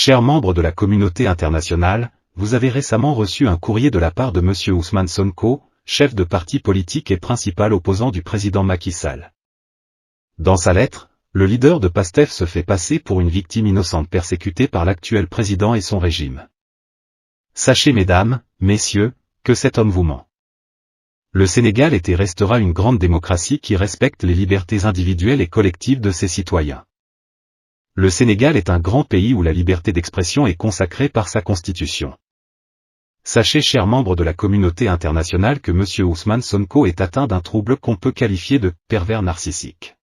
Chers membres de la communauté internationale, vous avez récemment reçu un courrier de la part de M. Ousmane Sonko, chef de parti politique et principal opposant du président Macky Sall. Dans sa lettre, le leader de PASTEF se fait passer pour une victime innocente persécutée par l'actuel président et son régime. Sachez mesdames, messieurs, que cet homme vous ment. Le Sénégal est et restera une grande démocratie qui respecte les libertés individuelles et collectives de ses citoyens. Le Sénégal est un grand pays où la liberté d'expression est consacrée par sa constitution. Sachez, chers membres de la communauté internationale, que M. Ousmane Sonko est atteint d'un trouble qu'on peut qualifier de pervers narcissique.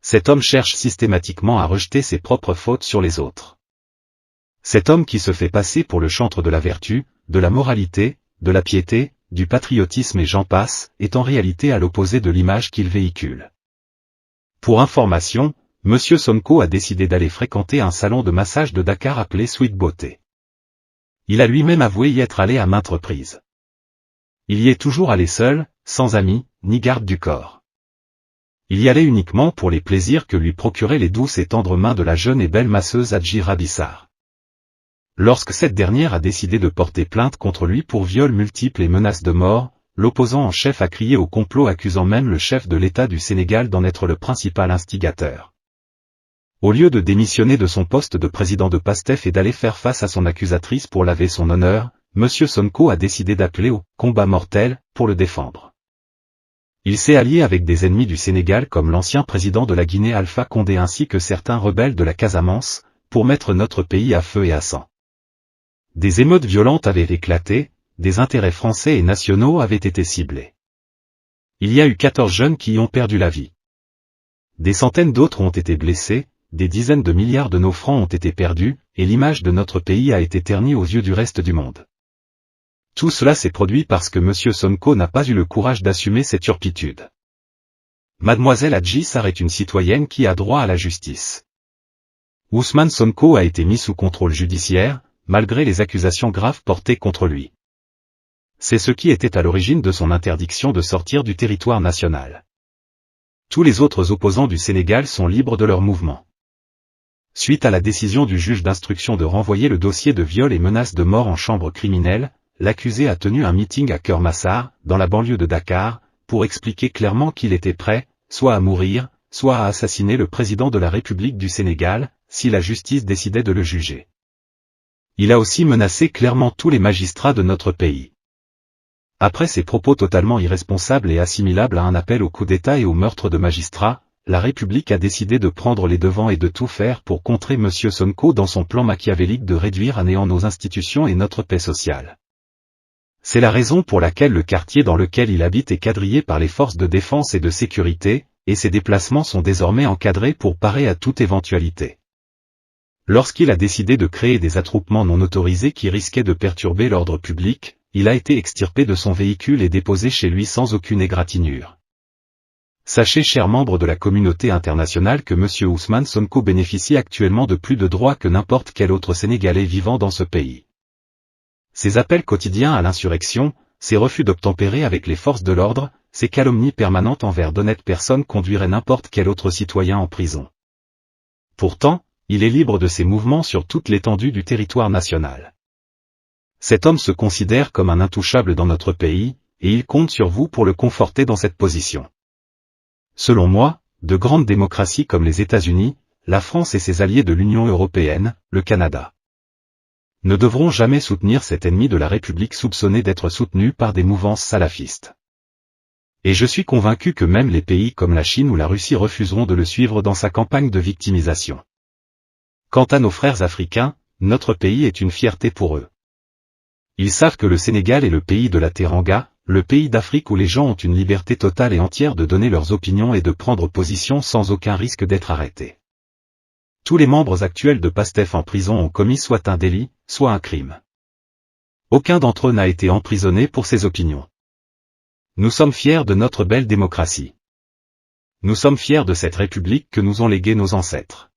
Cet homme cherche systématiquement à rejeter ses propres fautes sur les autres. Cet homme qui se fait passer pour le chantre de la vertu, de la moralité, de la piété, du patriotisme et j'en passe, est en réalité à l'opposé de l'image qu'il véhicule. Pour information, M. Sonko a décidé d'aller fréquenter un salon de massage de Dakar appelé Sweet Beauté. Il a lui-même avoué y être allé à maintes reprises. Il y est toujours allé seul, sans amis, ni garde du corps. Il y allait uniquement pour les plaisirs que lui procuraient les douces et tendres mains de la jeune et belle masseuse Adji Rabissar. Lorsque cette dernière a décidé de porter plainte contre lui pour viol multiple et menaces de mort, l'opposant en chef a crié au complot, accusant même le chef de l'État du Sénégal d'en être le principal instigateur. Au lieu de démissionner de son poste de président de PASTEF et d'aller faire face à son accusatrice pour laver son honneur, M. Sonko a décidé d'appeler au « combat mortel » pour le défendre. Il s'est allié avec des ennemis du Sénégal comme l'ancien président de la Guinée Alpha Condé ainsi que certains rebelles de la Casamance, pour mettre notre pays à feu et à sang. Des émeutes violentes avaient éclaté, des intérêts français et nationaux avaient été ciblés. Il y a eu 14 jeunes qui y ont perdu la vie. Des centaines d'autres ont été blessés, des dizaines de milliards de nos francs ont été perdus, et l'image de notre pays a été ternie aux yeux du reste du monde. Tout cela s'est produit parce que M. Sonko n'a pas eu le courage d'assumer cette turpitude. Mademoiselle Adji Sarr est une citoyenne qui a droit à la justice. Ousmane Sonko a été mis sous contrôle judiciaire, malgré les accusations graves portées contre lui. C'est ce qui était à l'origine de son interdiction de sortir du territoire national. Tous les autres opposants du Sénégal sont libres de leur mouvement. Suite à la décision du juge d'instruction de renvoyer le dossier de viol et menaces de mort en chambre criminelle, l'accusé a tenu un meeting à Keur Massar, dans la banlieue de Dakar, pour expliquer clairement qu'il était prêt, soit à mourir, soit à assassiner le président de la République du Sénégal, si la justice décidait de le juger. Il a aussi menacé clairement tous les magistrats de notre pays. Après ces propos totalement irresponsables et assimilables à un appel au coup d'État et au meurtre de magistrats, la République a décidé de prendre les devants et de tout faire pour contrer M. Sonko dans son plan machiavélique de réduire à néant nos institutions et notre paix sociale. C'est la raison pour laquelle le quartier dans lequel il habite est quadrillé par les forces de défense et de sécurité, et ses déplacements sont désormais encadrés pour parer à toute éventualité. Lorsqu'il a décidé de créer des attroupements non autorisés qui risquaient de perturber l'ordre public, il a été extirpé de son véhicule et déposé chez lui sans aucune égratignure. Sachez, chers membres de la communauté internationale, que M. Ousmane Sonko bénéficie actuellement de plus de droits que n'importe quel autre Sénégalais vivant dans ce pays. Ses appels quotidiens à l'insurrection, ses refus d'obtempérer avec les forces de l'ordre, ses calomnies permanentes envers d'honnêtes personnes conduiraient n'importe quel autre citoyen en prison. Pourtant, il est libre de ses mouvements sur toute l'étendue du territoire national. Cet homme se considère comme un intouchable dans notre pays, et il compte sur vous pour le conforter dans cette position. Selon moi, de grandes démocraties comme les États-Unis, la France et ses alliés de l'Union européenne, le Canada, ne devront jamais soutenir cet ennemi de la République soupçonné d'être soutenu par des mouvances salafistes. Et je suis convaincu que même les pays comme la Chine ou la Russie refuseront de le suivre dans sa campagne de victimisation. Quant à nos frères africains, notre pays est une fierté pour eux. Ils savent que le Sénégal est le pays de la Teranga, le pays d'Afrique où les gens ont une liberté totale et entière de donner leurs opinions et de prendre position sans aucun risque d'être arrêtés. Tous les membres actuels de PASTEF en prison ont commis soit un délit, soit un crime. Aucun d'entre eux n'a été emprisonné pour ses opinions. Nous sommes fiers de notre belle démocratie. Nous sommes fiers de cette République que nous ont léguée nos ancêtres.